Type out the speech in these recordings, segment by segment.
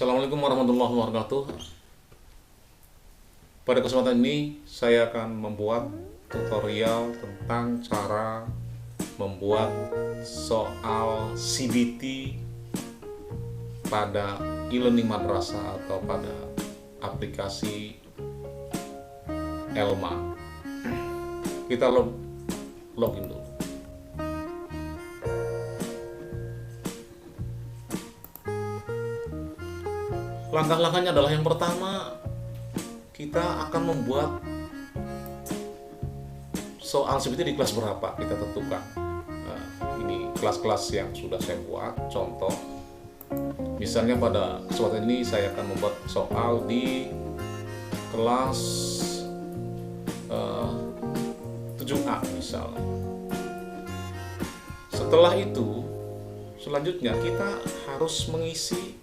Assalamualaikum warahmatullahi wabarakatuh. Pada kesempatan ini saya akan membuat tutorial tentang cara membuat soal CBT pada e-learning madrasah atau pada aplikasi Elma. Kita login dulu. Langkah-langkahnya adalah yang pertama, kita akan membuat soal CBT di kelas berapa kita tentukan. Nah, ini kelas-kelas yang sudah saya buat contoh. Misalnya pada kesempatan ini saya akan membuat soal di kelas 7A misalnya. Setelah itu, selanjutnya kita harus mengisi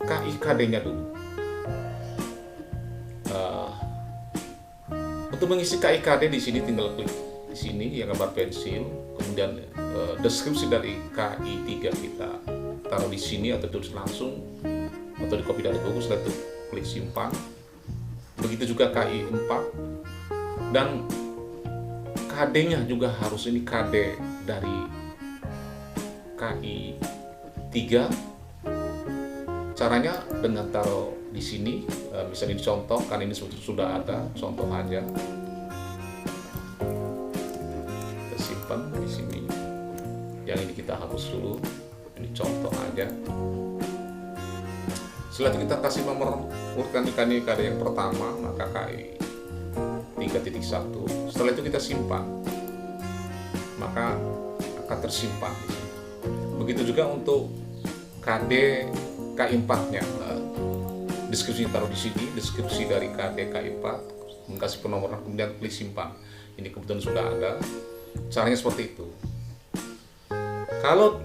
KIKD-nya dulu. Untuk mengisi KIKD di sini tinggal klik di sini yang gambar pensil, kemudian deskripsi dari KI3 kita taruh di sini atau tulis langsung atau di copy dari buku, setelah itu klik simpan. Begitu juga KI4 dan KD-nya juga harus ini KD dari KI3. Caranya dengan taruh di sini, misalnya dicontoh, kan ini sudah ada contoh aja. Kita simpan di sini. Yang ini kita hapus dulu. Ini contoh aja. Setelah itu kita kasih nomor urutan KD yang pertama, maka KI 3.1. Setelah itu kita simpan, maka akan tersimpan. Begitu juga untuk KD KI4-nya, deskripsi taruh di sini, deskripsi dari KD KI4, mengkasih penomoran, kemudian klik simpan. Ini kebetulan sudah ada. Caranya seperti itu. Kalau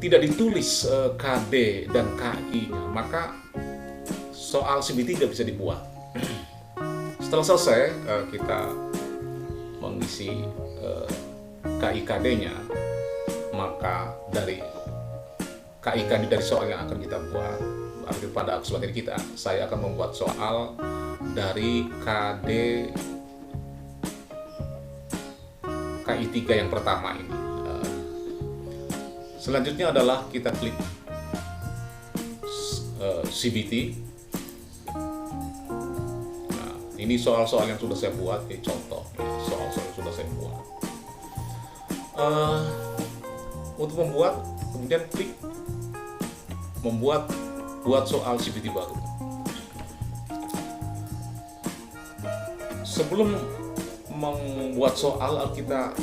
tidak ditulis KD dan KI-nya, maka soal CBT tidak bisa dibuat. Setelah selesai kita mengisi KIKD-nya, maka dari KIKD dari soal yang akan kita buat, artinya pada kesempatan ini saya akan membuat soal dari KD KI3 yang pertama ini. Selanjutnya adalah kita klik CBT. Nah, ini soal-soal yang sudah saya buat, ini contoh soal-soal yang sudah saya buat. Untuk membuat, kemudian klik buat soal CBT baru. Sebelum membuat soal, kita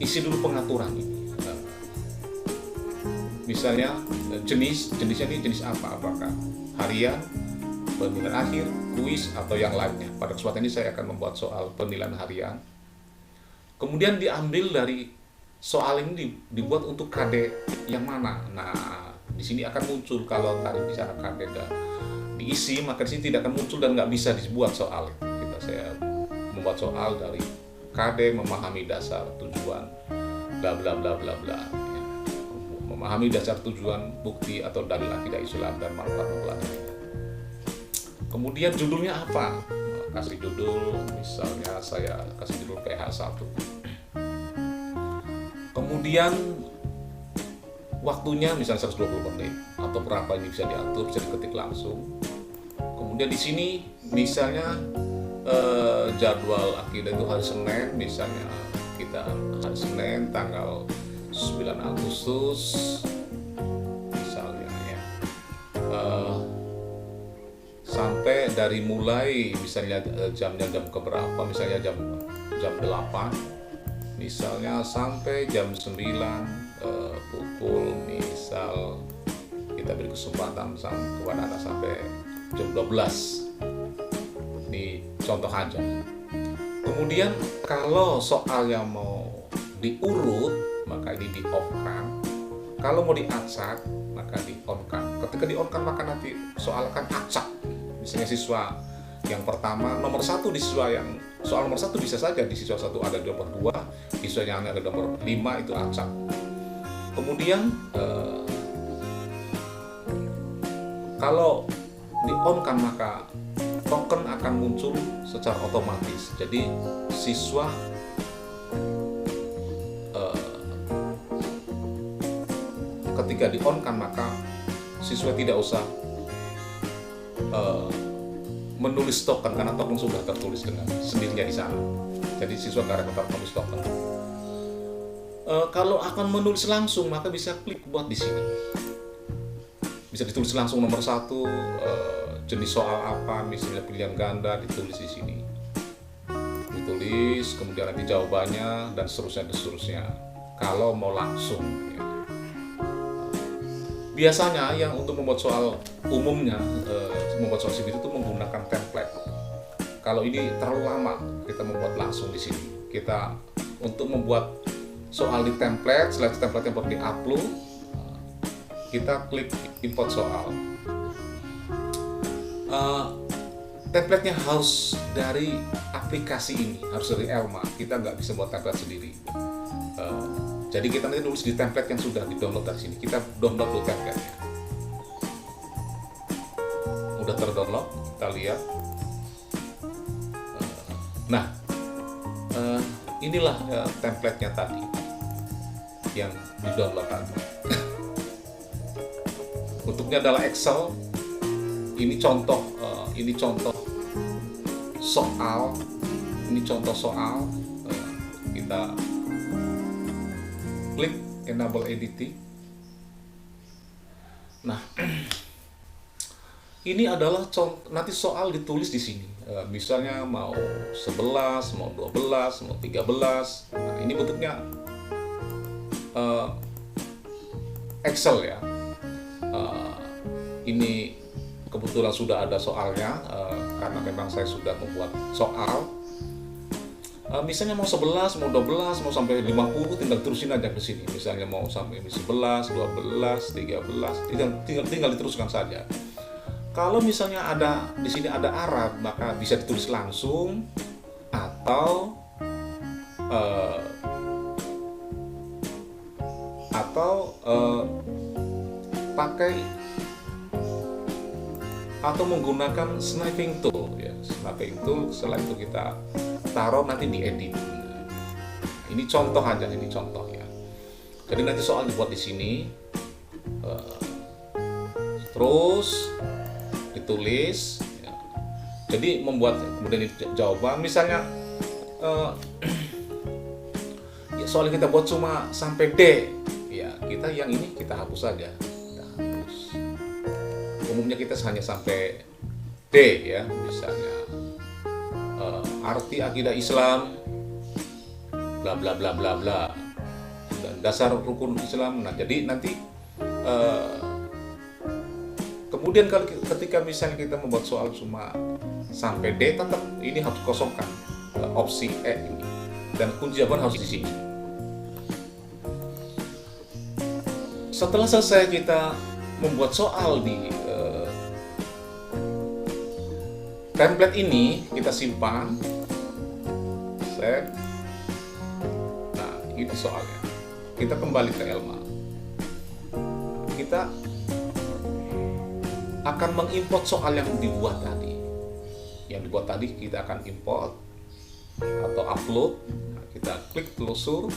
isi dulu pengaturan ini. Misalnya jenisnya ini jenis apa? Apakah harian, penilaian akhir, kuis, atau yang lainnya. Pada kesempatan ini saya akan membuat soal penilaian harian. Kemudian diambil dari soal ini dibuat untuk KD yang mana. Nah, di sini akan muncul kalau tadi bicara KD diisi, maka di sini tidak akan muncul dan nggak bisa dibuat soal. Saya membuat soal dari KD memahami dasar tujuan bla bla bla bla bla. Memahami dasar tujuan bukti atau dalil akidah Islam dan manfaat mempelajari. Kemudian judulnya apa? Kasih judul, misalnya saya kasih judul PH1. Kemudian waktunya misalnya 120 menit atau berapa, ini bisa diatur, bisa diketik langsung. Kemudian di sini misalnya jadwal akidah itu hari Senin, misalnya kita hari Senin tanggal 9 Agustus misalnya ya, sampai dari mulai misalnya jamnya jam keberapa, misalnya jam 8 misalnya sampai jam 9, pukul misal kita beri kesempatan kepada anak sampai jam 12. Ini contoh aja. Kemudian kalau soal yang mau diurut, maka ini di off kan. Kalau mau diacak, maka di on kan. Ketika di on kan, maka nanti soal akan acak. Misalnya siswa yang pertama nomor 1 di siswa yang soal nomor 1 bisa saja di siswa 1 ada nomor 2, di siswa yang ada nomor 5 itu acak. Kemudian Kalau di on kan maka token akan muncul secara otomatis. Jadi siswa ketika di on kan maka siswa tidak usah menulis token karena token sudah tertulis dengan sendirinya di sana. Jadi siswa nggak repot menulis token. Kalau akan menulis langsung maka bisa klik buat di sini. Bisa ditulis langsung nomor 1, jenis soal apa, misalnya pilihan ganda ditulis di sini. Ditulis, kemudian nanti jawabannya dan seterusnya. Kalau mau langsung. Ya. Biasanya yang untuk membuat soal umumnya, membuat soal CBT itu menggunakan template. Kalau ini terlalu lama kita membuat langsung di sini. Kita untuk membuat soal di template, setelah template yang perlu di-upload, kita klik import soal. Templatenya harus dari aplikasi ini, harus dari Elma. Kita nggak bisa buat template sendiri. Jadi kita nanti nulis di template yang sudah di-download dari sini. Kita download dulu template-nya. Udah terdownload, kita lihat. Nah, inilah template-nya tadi yang di-download tadi. Bentuknya adalah Excel. Ini contoh soal. Ini contoh soal. Kita klik enable editing. Nah, ini adalah nanti soal ditulis di sini. Misalnya mau 11, mau 12, mau 13. Nah, ini bentuknya Excel ya. Ini kebetulan sudah ada soalnya karena memang saya sudah membuat soal. Misalnya mau 11, mau 12, mau sampai 50 tinggal terusin aja ke sini. Misalnya mau sampai 11, 12, 13, tinggal diteruskan saja. Kalau misalnya ada di sini ada Arab, maka bisa ditulis langsung atau pakai atau menggunakan sniping tool ya. Sniping tool setelah itu kita taruh nanti diedit. Ini contoh aja, ini contoh ya. Jadi nanti soal dibuat di sini, terus ditulis. Ya. Jadi membuat kemudian jawaban, misalnya ya soal yang kita buat cuma sampai D, ya kita yang ini kita hapus saja. Kita hapus. Umumnya kita hanya sampai D ya, misalnya. Arti akidah Islam bla bla bla bla bla dan dasar rukun Islam. Nah, jadi nanti kemudian kalau ketika misalnya kita membuat soal cuma sampai D, tetap ini harus kosongkan opsi E ini dan kunci jawaban harus di sini. Setelah selesai kita membuat soal di template ini, kita simpan, save. Nah, ini soalnya. Kita kembali ke Elma. Kita akan mengimport soal yang dibuat tadi. Yang dibuat tadi kita akan import atau upload. Nah, kita klik telusur.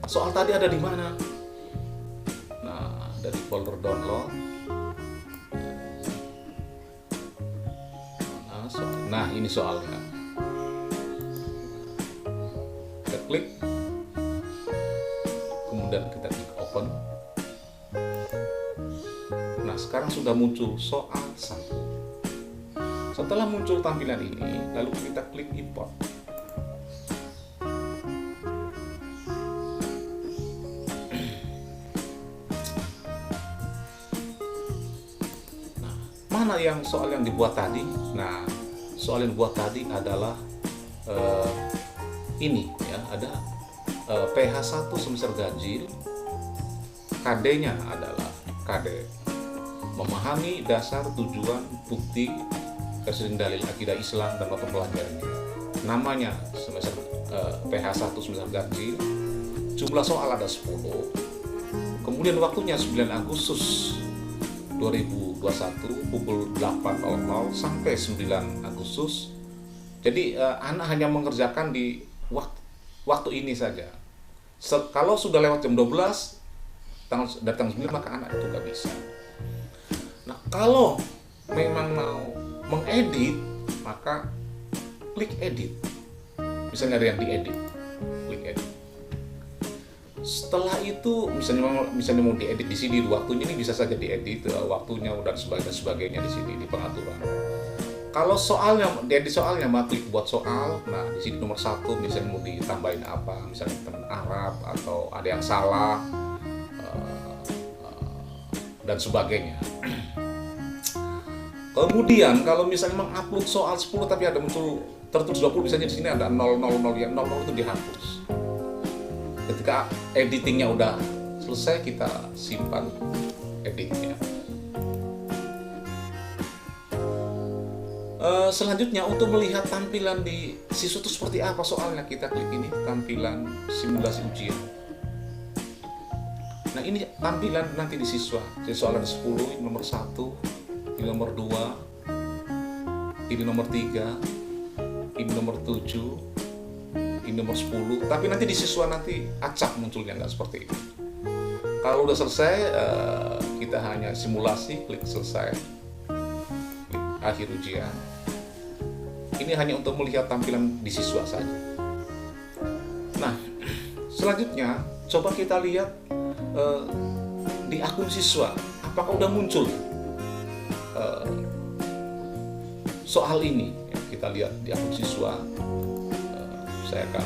Soal tadi ada di mana? Nah, ada di folder download. Nah, ini soalnya. Kita klik, kemudian kita klik open. Nah, sekarang sudah muncul soal 1. Setelah muncul tampilan ini, lalu kita klik import. Nah, mana yang soal yang dibuat tadi? Nah, soal yang dibuat tadi adalah ini ya, ada PH1 semester ganjil, KD-nya adalah KD memahami dasar tujuan bukti keseling dalil akidah Islam dan mata pelajarannya. Namanya semester PH1 semester ganjil, jumlah soal ada 10. Kemudian waktunya 9 Agustus 2021 pukul 8.00 sampai 9 Agustus. Jadi anak hanya mengerjakan di waktu ini saja. Kalau sudah lewat jam 12 dari tanggal 9 maka anak itu nggak bisa. Nah, kalau memang mau mengedit maka klik edit. Misalnya ada yang diedit, klik edit. Setelah itu misalnya mau diedit di sini waktunya, ini bisa saja diedit waktunya dan sebagainya di sini di pengaturan. Kalau diedit soalnya maka klik buat soal. Nah, di sini nomor 1 misalnya mau ditambahin apa, misalnya teman Arab atau ada yang salah dan sebagainya. Kemudian kalau misalnya mengupload soal 10 tapi ada muncul tertulis 20, misalnya di sini ada 000, yang 00 itu dihapus. Ketika editingnya udah selesai, kita simpan editnya. Selanjutnya untuk melihat tampilan di siswa itu seperti apa soalnya, kita klik ini tampilan simulasi ujian. Nah, ini tampilan nanti di siswa. Jadi soal ada 10, ini nomor 1, ini nomor 2, ini nomor 3, ini nomor 7, ini nomor 10. Tapi nanti di siswa nanti acak munculnya, nggak seperti ini. Kalau udah selesai, kita hanya simulasi, klik selesai, klik akhir ujian. Ini hanya untuk melihat tampilan di siswa saja. Nah, selanjutnya coba kita lihat di akun siswa, apakah udah muncul soal ini. Kita lihat di akun siswa. Saya akan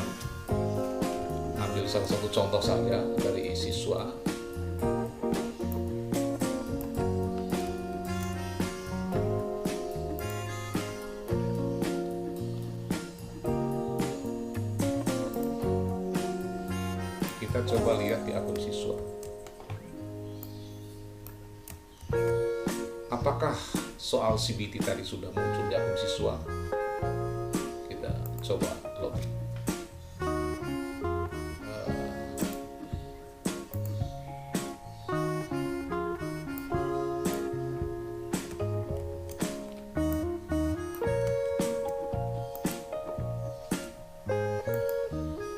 ambil salah satu contoh saja dari siswa. Kita coba lihat di akun siswa. Apakah soal CBT tadi sudah muncul di akun siswa? Kita coba login.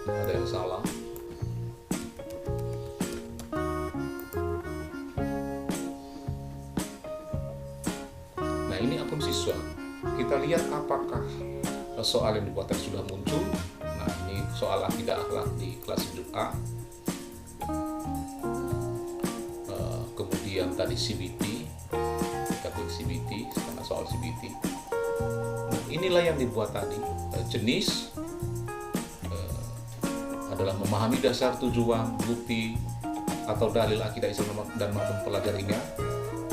Ada yang salah. Nah, ini akun siswa. Kita lihat apakah soal yang dibuat sudah muncul. Nah, ini soal akidah akhlak di kelas hidup A. Kemudian tadi CBT, kita klik CBT karena soal CBT. Nah, inilah yang dibuat tadi. Jenis adalah memahami dasar, tujuan, bukti atau dalil akidah Islam dan materi pelajarinya.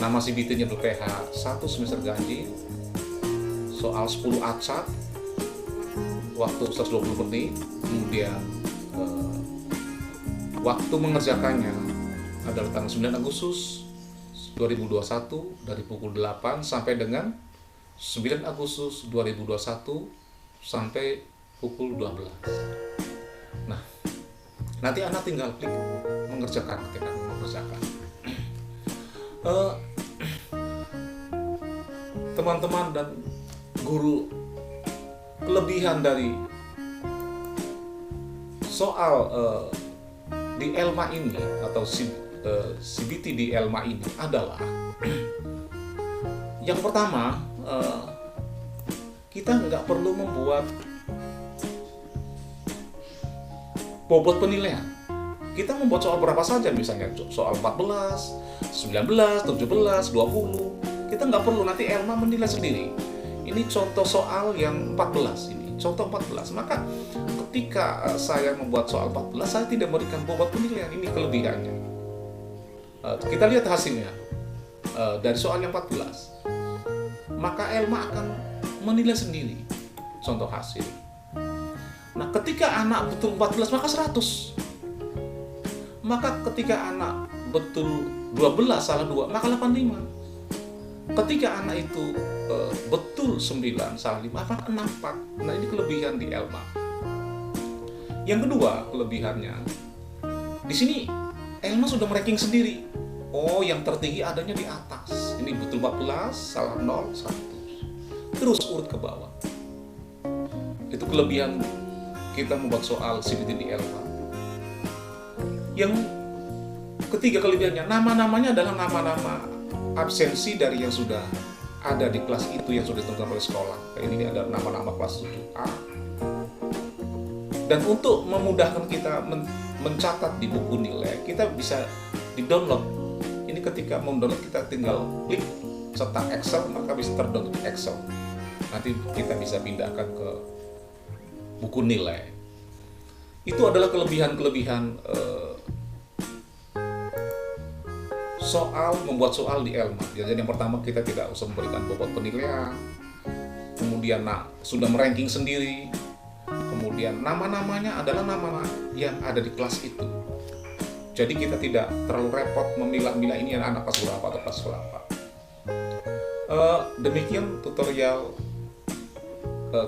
Nama CBT-nya PH 1 semester ganjil. Soal 10 acak, waktu 120 menit. Kemudian waktu mengerjakannya adalah tanggal 9 Agustus 2021 dari pukul 8 sampai dengan 9 Agustus 2021 sampai pukul 12. Nah, nanti anak tinggal klik mengerjakan ketika mengerjakan. Teman-teman dan guru, kelebihan dari soal di ELMA ini atau CBT di ELMA ini adalah yang pertama, kita nggak perlu membuat bobot penilaian. Kita membuat soal berapa saja, misalnya soal 14, 19, 17, 20. Kita nggak perlu, nanti ELMA menilai sendiri. Ini contoh soal yang 14 ini, contoh 14. Maka ketika saya membuat soal 14, saya tidak memberikan bobot penilaian. Ini kelebihannya. Kita lihat hasilnya dari soal yang 14. Maka ELMA akan menilai sendiri contoh hasil. Nah, ketika anak betul 14 maka 100. Maka ketika anak betul 12 salah 2 maka 85. Ketika anak itu betul 9 salah 5 maka 64. Nah, ini kelebihan di ELMA. Yang kedua kelebihannya, di sini ELMA sudah meranking sendiri. Oh, yang tertinggi adanya di atas. ini betul 14, salah 0, 1. Terus urut ke bawah. Itu kelebihan kita membuat soal CBT di Elma. Yang ketiga kelebihannya, nama-namanya adalah nama-nama absensi dari yang sudah ada di kelas itu, yang sudah ditentukan oleh sekolah. Kayak ini ada nama-nama kelas 7A. Dan untuk memudahkan kita mencatat di buku nilai, kita bisa di-download. Ini ketika mau download, kita tinggal klik cetak Excel, maka bisa terdownload Excel. Nanti kita bisa pindahkan ke buku nilai. Itu adalah kelebihan-kelebihan soal membuat soal di Elma. Jadi yang pertama, kita tidak usah memberikan bobot penilaian. Kemudian sudah meranking sendiri. Kemudian nama-namanya adalah nama yang ada di kelas itu. Jadi kita tidak terlalu repot memilah-milah ini anak kelas berapa atau kelas berapa. Demikian tutorial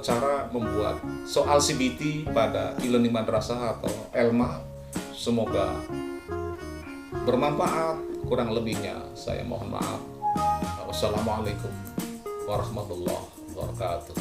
cara membuat soal CBT pada e-learning madrasah atau Elma. Semoga bermanfaat. Kurang lebihnya saya mohon maaf. Wassalamualaikum warahmatullahi wabarakatuh.